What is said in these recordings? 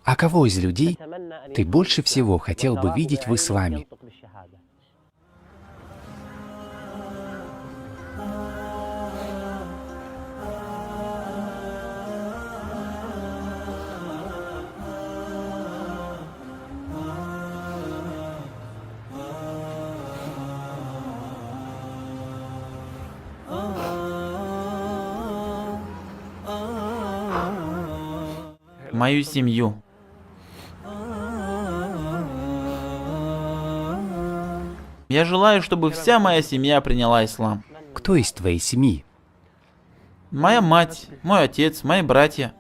А кого из людей ты больше всего хотел бы видеть в исламе? Мою семью. Я желаю, чтобы вся моя семья приняла ислам. Кто из твоей семьи? Моя мать, мой отец, мои братья.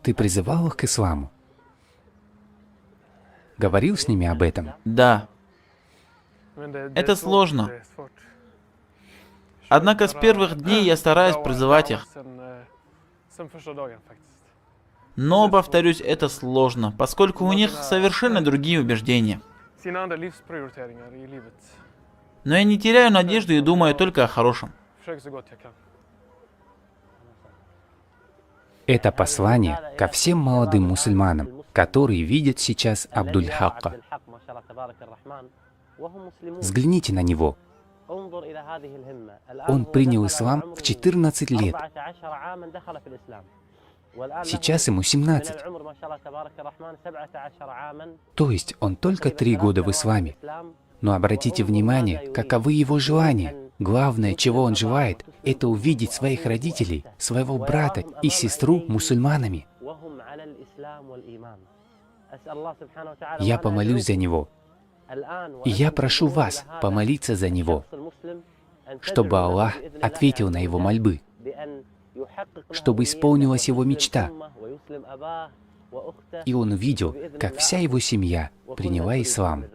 Ты призывал их к исламу? Говорил с ними об этом? Да, это сложно. Однако с первых дней я стараюсь призывать их. Но, повторюсь, это сложно, поскольку у них совершенно другие убеждения. Но я не теряю надежду и думаю только о хорошем. Это послание ко всем молодым мусульманам, которые видят сейчас Абдуль-Хакка. Взгляните на него. Он принял ислам в 14 лет. Сейчас ему 17. То есть он только 3 года в исламе. Но обратите внимание, каковы его желания. Главное, чего он желает, это увидеть своих родителей, своего брата и сестру мусульманами. Я помолюсь за него. И я прошу вас помолиться за него, чтобы Аллах ответил на его мольбы, чтобы исполнилась его мечта, и он увидел, как вся его семья приняла ислам.